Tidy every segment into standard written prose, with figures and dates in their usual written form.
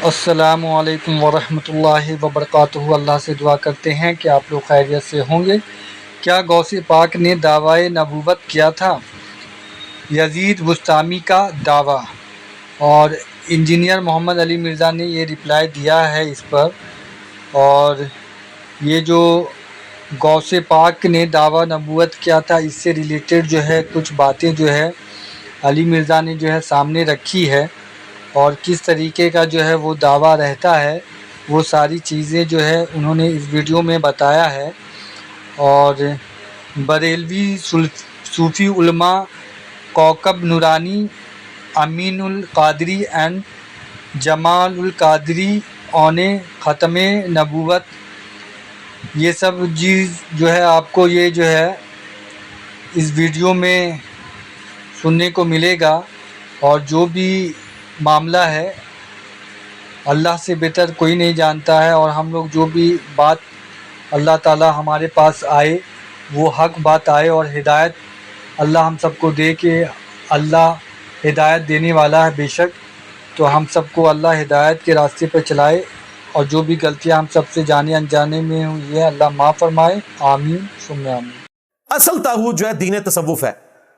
السلام علیکم ورحمۃ اللہ وبرکاتہ۔ اللہ سے دعا کرتے ہیں کہ آپ لوگ خیریت سے ہوں گے۔ کیا غوث پاک نے دعویٰ نبوت کیا تھا؟ یزید بستامی کا دعویٰ، اور انجینئر محمد علی مرزا نے یہ رپلائی دیا ہے اس پر۔ اور یہ جو غوث پاک نے دعویٰ نبوت کیا تھا، اس سے ریلیٹڈ جو ہے کچھ باتیں جو ہے علی مرزا نے جو ہے سامنے رکھی ہے، اور کس طریقے کا جو ہے وہ دعویٰ رہتا ہے، وہ ساری چیزیں جو ہے انہوں نے اس ویڈیو میں بتایا ہے۔ اور بریلوی صوفی علماء کوکب نورانی، امین القادری اینڈ جمال القادری اون ختم نبوت، یہ سب چیز جو ہے آپ کو یہ جو ہے اس ویڈیو میں سننے کو ملے گا۔ اور جو بھی معاملہ ہے اللہ سے بہتر کوئی نہیں جانتا ہے، اور ہم لوگ جو بھی بات اللہ تعالی ہمارے پاس آئے وہ حق بات آئے، اور ہدایت اللہ ہم سب کو دے کہ اللہ ہدایت دینے والا ہے بے شک۔ تو ہم سب کو اللہ ہدایت کے راستے پر چلائے، اور جو بھی غلطیاں ہم سب سے جانے انجانے میں ہوئی ہے اللہ معاف فرمائے، آمین ثم آمین۔ اصل تاغوت جو ہے دین تصوف ہے،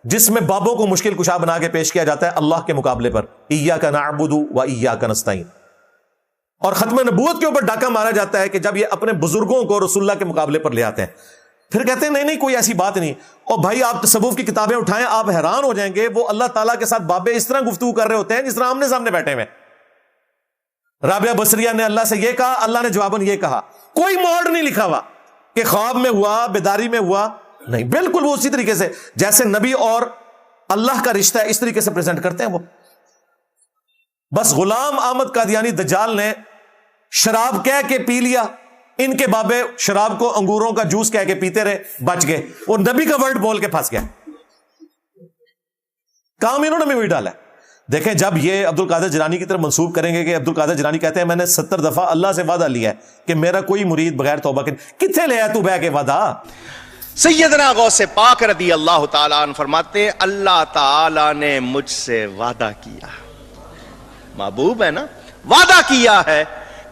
جس میں بابوں کو مشکل کشا بنا کے پیش کیا جاتا ہے اللہ کے مقابلے پر، ایاک نعبد و ایاک نستعین۔ اور ختم نبوت کے اوپر ڈاکہ مارا جاتا ہے کہ جب یہ اپنے بزرگوں کو رسول اللہ کے مقابلے پر لے آتے ہیں، پھر کہتے ہیں نہیں کوئی ایسی بات نہیں۔ اور بھائی آپ تصوف کی کتابیں اٹھائیں، آپ حیران ہو جائیں گے، وہ اللہ تعالیٰ کے ساتھ بابے اس طرح گفتگو کر رہے ہوتے ہیں جس طرح آمنے سامنے بیٹھے ہوئے۔ رابعہ بصریہ نے اللہ سے یہ کہا، اللہ نے جواباً یہ کہا، کوئی موڈ نہیں لکھا ہوا کہ خواب میں ہوا، بیداری میں ہوا، نہیں، بالکل وہ اسی طریقے سے جیسے نبی اور اللہ کا رشتہ ہے اس طریقے سے پریزنٹ کرتے ہیں وہ۔ بس غلام احمد قادیانی دجال نے شراب کہہ کے پی لیا، ان کے بابے شراب کو انگوروں کا جوس کہہ کے پیتے رہے، بچ گئے، وہ نبی کا ورڈ بول کے پھنس گیا، کام انہوں نے بھی وہی ڈالا ہے۔ دیکھیں جب یہ عبد القادر جیلانی کی طرف منسوب کریں گے کہ عبد القادر جیلانی کہتے ہیں میں نے 70 دفعہ اللہ سے وعدہ لیا ہے کہ میرا کوئی مرید بغیر توبہ کے، کتنے لے آیا تو بہ کے وعدہ؟ سیدنا غوث پاک رضی اللہ تعالیٰ عنہ فرماتے ہیں اللہ تعالیٰ نے مجھ سے وعدہ کیا، محبوب ہے نا، وعدہ کیا ہے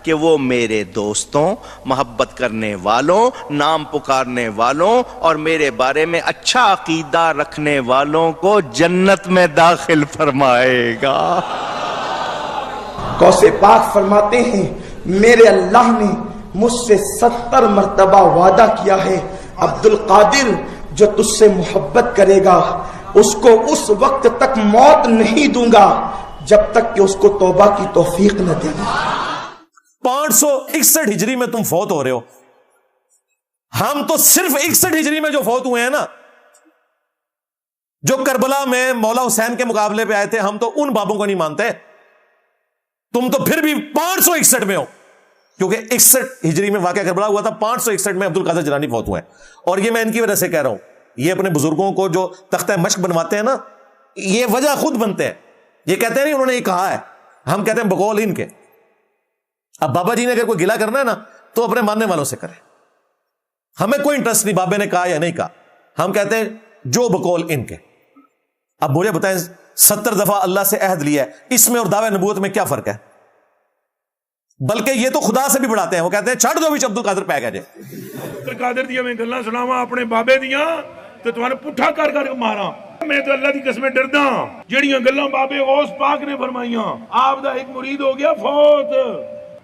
کہ وہ میرے دوستوں، محبت کرنے والوں، نام پکارنے والوں اور میرے بارے میں اچھا عقیدہ رکھنے والوں کو جنت میں داخل فرمائے گا۔ غوث پاک فرماتے ہیں میرے اللہ نے مجھ سے 70 مرتبہ وعدہ کیا ہے، عبد القادر جو تجھ سے محبت کرے گا اس کو اس وقت تک موت نہیں دوں گا جب تک کہ اس کو توبہ کی توفیق نہ دے گا۔ 561 ہجری میں تم فوت ہو رہے ہو، ہم تو صرف 61 ہجری میں جو فوت ہوئے ہیں نا، جو کربلا میں مولا حسین کے مقابلے پہ آئے تھے، ہم تو ان بابوں کو نہیں مانتے، تم تو پھر بھی 561 میں ہو، کیونکہ 61 ہجری میں واقعہ کربلا ہوا تھا، 561 میں عبد القادر جیلانی فوت ہوئے ہیں۔ اور یہ میں ان کی وجہ سے کہہ رہا ہوں، یہ اپنے بزرگوں کو جو تختہ مشق بنواتے ہیں نا، یہ وجہ خود بنتے ہیں، یہ کہتے ہیں نہیں انہوں نے یہ کہا ہے، ہم کہتے ہیں بقول ان کے۔ اب بابا جی نے اگر کوئی گلہ کرنا ہے نا تو اپنے ماننے والوں سے کرے، ہمیں کوئی انٹرسٹ نہیں بابے نے کہا یا نہیں کہا، ہم کہتے ہیں جو بقول ان کے۔ اب مجھے بتائیں 70 دفعہ اللہ سے عہد لیا ہے، اس میں اور دعوی نبوت میں کیا فرق ہے؟ بلکہ یہ تو خدا سے بھی بڑھاتے ہیں، وہ کہتے ہیں چھڑ دو بھی عبد القادر پہ گئے جے عبد القادر دیا میں گلاں سناواں اپنے بابے دیاں تو تمہارے پٹھا کر کر کے ماراں، میں تو اللہ دی قسمیں ڈردا جڑیاں گلاں بابے غوث پاک نے فرمائیاں، آپ دا ایک مرید ہو گیا فوت۔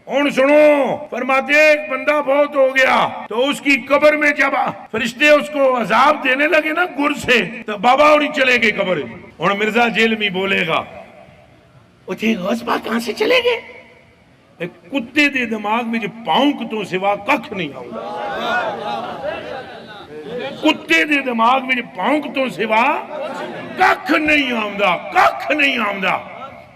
ہن سنو، فرماتے ہیں ایک بندہ فوت ہو گیا تو اس کی قبر میں جب فرشتے اس کو عذاب دینے لگے نا گر سے، تو بابا اور چلے گئے قبر۔ ہن مرزا جیلمی بولے گا اچھے غوث پاک کہاں سے چلے گئے؟ ایک کتے دے دماغ میں جو پاؤنک تو سوا ککھ نہیں آؤں، کتے دے دماغ میں جو پاؤنک تو سوا ککھ نہیں آؤں، ککھ نہیں آؤں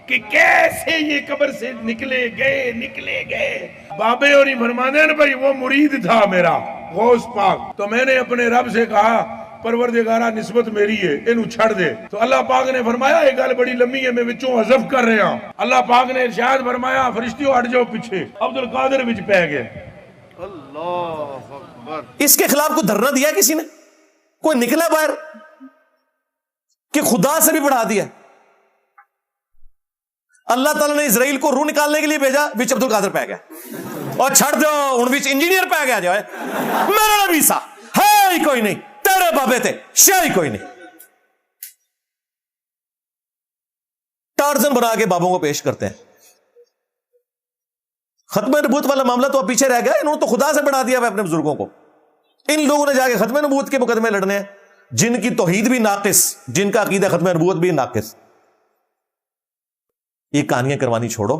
کہ کیسے یہ قبر سے نکلے گئے۔ بابے اور ہی فرمانے ہیں بھائی وہ مرید تھا میرا غوث پاک، تو میں نے اپنے رب سے کہا پروردگارہ نسبت میری ہے انہوں چھڑ دے، تو اللہ پاک نے فرمایا ایک گل بڑی لمبی ہے میں وچوں حذف کر رہا ہوں۔ اللہ پاک نے ارشاد فرمایا فرشتیوں ہٹ جاؤ پیچھے، عبد القادر وچ پہ گئے۔ اللہ اکبر۔ اس کے خلاف کوئی دھرنا دیا کسی نے؟ کوئی نکلا باہر کہ خدا سے بھی بڑھا دیا؟ اللہ تعالیٰ نے اسرائیل کو روح نکالنے کے لیے بھیجا, وچ عبد القادر پہ گیا, اور چھڑ دو ان وچ انجینئر پہ گیا جو ہے میرا نبی سا ہے ہی کوئی نہیں, تیرے بابے تھے شاہ ہی کوئی نہیں. ٹارزن بنا کے بابوں کو پیش کرتے ہیں. ختم نبوت والا معاملہ تو اب پیچھے رہ گیا, انہوں نے تو خدا سے بڑھا دیا ہے اپنے بزرگوں کو. ان لوگوں نے جا کے ختم نبوت کے مقدمے لڑنے ہیں, جن کی توحید بھی ناقص, جن کا عقیدہ ختم نبوت بھی ناقص. یہ کہانیاں کروانی چھوڑو,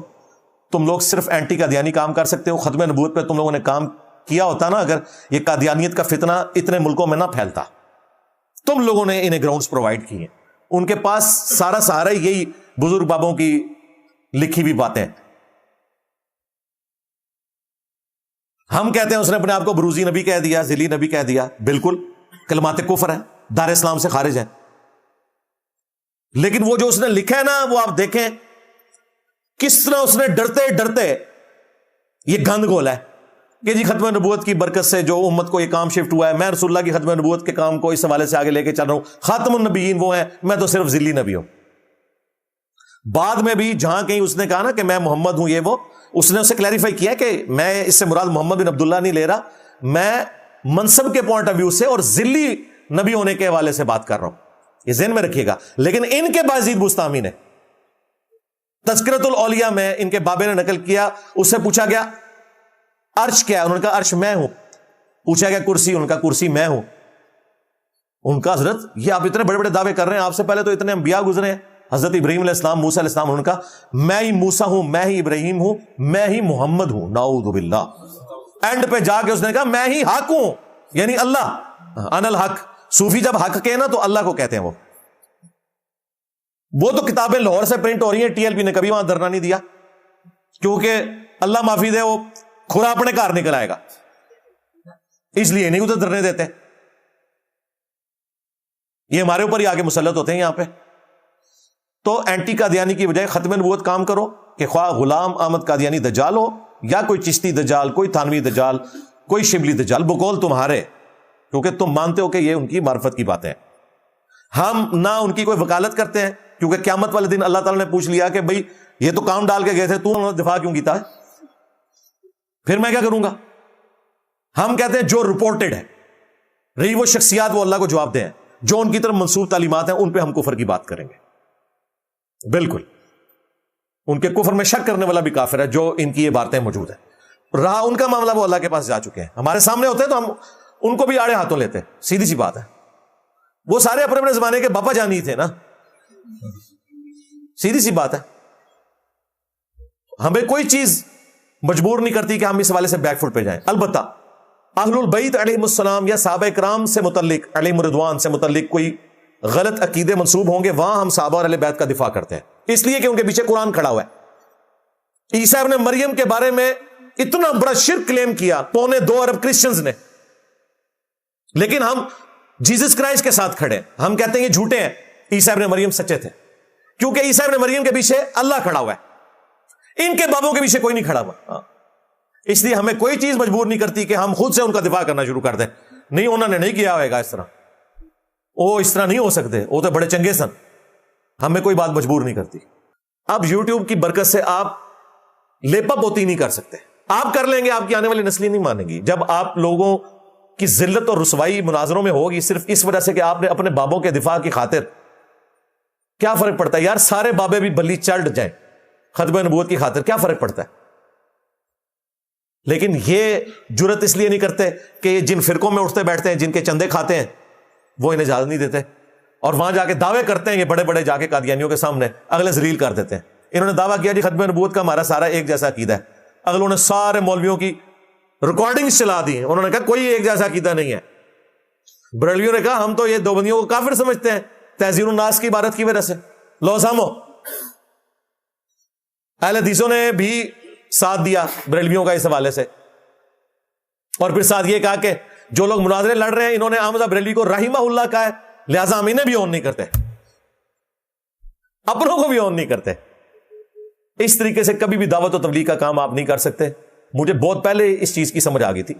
تم لوگ صرف اینٹی قادیانی کام کر سکتے ہو. ختم نبوت پہ تم لوگوں نے کام کیا ہوتا نا, اگر یہ قادیانیت کا فتنہ اتنے ملکوں میں نہ پھیلتا. تم لوگوں نے انہیں گراؤنڈز پرووائڈ کیے, ان کے پاس سارا سہارا یہی بزرگ بابوں کی لکھی ہوئی باتیں. ہم کہتے ہیں اس نے اپنے آپ کو بروزی نبی کہہ دیا, ذلی نبی کہہ دیا, بالکل کلمات کفر ہیں, دار اسلام سے خارج ہیں. لیکن وہ جو اس نے لکھا ہے نا, وہ آپ دیکھیں کس طرح اس نے ڈرتے ڈرتے یہ گند گولا ہے کہ جی ختم نبوت کی برکت سے جو امت کو یہ کام شفٹ ہوا ہے, میں رسول اللہ کی ختم نبوت کے کام کو اس حوالے سے آگے لے کے چل رہا ہوں, خاتم النبیین وہ ہیں, میں تو صرف ذلی نبی ہوں. بعد میں بھی جہاں کہیں اس نے کہا نا کہ میں محمد ہوں, یہ وہ, اس نے اسے کلیریفائی کیا کہ میں اس سے مراد محمد بن عبداللہ نہیں لے رہا, میں منصب کے پوائنٹ آف ویو سے اور ذلی نبی ہونے کے حوالے سے بات کر رہا ہوں, یہ ذہن میں رکھیے گا. لیکن ان کے بازید بستامی نے تذکرۃ الاولیاء میں ان کے بابے نے نقل کیا, اس سے پوچھا گیا عرش کیا ہے, انہوں نے کہا عرش میں ہوں. پوچھا گیا کرسی, انہوں نے کہا کرسی میں ہوں. ان کا حضرت یہ آپ اتنے بڑے بڑے دعوے کر رہے ہیں, آپ سے پہلے تو اتنے انبیاء گزرے ہیں, حضرت ابراہیم علیہ السلام, موسیٰ علیہ السلام, انہوں نے کہا میں ہی موسیٰ ہوں, میں ہی ابراہیم ہوں, میں ہی محمد ہوں. نعوذ باللہ. اینڈ پہ جا کے اس نے کہا میں ہی حق ہوں, یعنی اللہ, انا الحق. صوفی جب حق کہے نا تو اللہ کو کہتے ہیں. وہ تو کتابیں لاہور سے پرنٹ ہو رہی ہیں, ٹی ایل پی نے کبھی وہاں دھرنا نہیں دیا, کیونکہ اللہ معافی دے وہ کھرا اپنے کار نکل آئے گا, اس لیے نہیں ادھر دھرنے دیتے. یہ ہمارے اوپر ہی آگے مسلط ہوتے ہیں یہاں پہ. تو اینٹی قادیانی کی بجائے ختم نبوت کام کرو, کہ خواہ غلام احمد قادیانی دجال ہو یا کوئی چشتی دجال, کوئی تھانوی دجال, کوئی شبلی دجال, بقول تمہارے, کیونکہ تم مانتے ہو کہ یہ ان کی معرفت کی باتیں. ہم نہ ان کی کوئی وکالت کرتے ہیں, کیونکہ قیامت والے دن اللہ تعالیٰ نے پوچھ لیا کہ بھئی یہ تو کام ڈال کے گئے تھے, تو انہوں نے دفاع کیوں کیتا ہے, پھر میں کیا کروں گا. ہم کہتے ہیں جو رپورٹڈ ہے, رہی وہ شخصیات وہ اللہ کو جواب دیں, جو ان کی طرف منسوب تعلیمات ہیں ان پہ ہم کفر کی بات کریں گے. بالکل ان کے کفر میں شک کرنے والا بھی کافر ہے جو ان کی یہ باتیں موجود ہیں. رہا ان کا معاملہ, وہ اللہ کے پاس جا چکے ہیں, ہمارے سامنے ہوتے ہیں تو ہم ان کو بھی آڑے ہاتھوں لیتے ہیں, سیدھی سی بات ہے. وہ سارے اپنے اپنے زمانے کے باپا جانی تھے نا, سیدھی سی بات ہے. ہمیں کوئی چیز مجبور نہیں کرتی کہ ہم اس حوالے سے بیک فٹ پہ جائیں. البتہ اہل البیت علیہم السلام یا صحابہ کرام سے متعلق, علیہم رضوان سے متعلق کوئی غلط عقیدے منسوب ہوں گے, وہاں ہم صحابہ اور اہل بیت کا دفاع کرتے ہیں, اس لیے کہ ان کے پیچھے قرآن کھڑا ہوا ہے. عیسیٰ ابن مریم کے بارے میں اتنا بڑا شرک کلیم کیا 2.25 ارب کرسچنز نے, لیکن ہم جیسس کرائسٹ کے ساتھ کھڑے ہیں. ہم کہتے ہیں یہ جھوٹے ہیں, عیسیٰ ابن مریم سچے تھے, کیونکہ عیسیٰ ابن مریم کے پیچھے اللہ کھڑا ہوا ہے, ان کے بابوں کے پیچھے کوئی نہیں کھڑا ہوا. اس لیے ہمیں کوئی چیز مجبور نہیں کرتی کہ ہم خود سے ان کا دفاع کرنا شروع کر دیں. نہیں, انہوں نے نہیں کیا ہوئے گا اس طرح, وہ اس طرح نہیں ہو سکتے, وہ تو بڑے چنگے سن. ہمیں کوئی بات مجبور نہیں کرتی. اب یوٹیوب کی برکت سے آپ لیپا پوتی نہیں کر سکتے. آپ کر لیں گے, آپ کی آنے والی نسلیں نہیں مانیں گی. جب آپ لوگوں کی ذلت اور رسوائی مناظروں میں ہوگی صرف اس وجہ سے کہ آپ نے اپنے بابوں کے دفاع کی خاطر, کیا فرق پڑتا ہے یار, سارے بابے بھی بلی چلٹ جائیں ختم نبوت کی خاطر, کیا فرق پڑتا ہے. لیکن یہ جرت اس لیے نہیں کرتے کہ جن فرقوں میں اٹھتے بیٹھتے ہیں, جن کے چندے کھاتے ہیں, وہ انہیں اجازت نہیں دیتے, اور وہاں جا کے دعوے کرتے ہیں یہ بڑے بڑے, جا کے قادیانیوں کے سامنے اگلے ذلیل کر دیتے ہیں. انہوں نے دعویٰ کیا جی ختم نبوت کا ہمارا سارا ایک جیسا عقیدہ ہے. اگلوں نے سارے مولویوں کی ریکارڈنگز چلا دی ہیں, انہوں نے کہا کوئی ایک جیسا عقیدہ نہیں ہے. بریلویوں نے کہا ہم تو یہ دیوبندیوں کو کافر سمجھتے ہیں تہذیر الناس کی عبارت کی وجہ سے. لو سامو, اہل حدیثوں نے بھی ساتھ دیا بریلویوں کا اس حوالے سے, اور پھر ساتھ یہ کہا کہ جو لوگ مناظرے لڑ رہے ہیں انہوں نے احمد بریلوی کو رحمہ اللہ کہا ہے, لہٰذا ہم انہیں بھی اون نہیں کرتے, اپنوں کو بھی اون نہیں کرتے. اس طریقے سے کبھی بھی دعوت و تبلیغ کا کام آپ نہیں کر سکتے. مجھے بہت پہلے اس چیز کی سمجھ آ گئی تھی.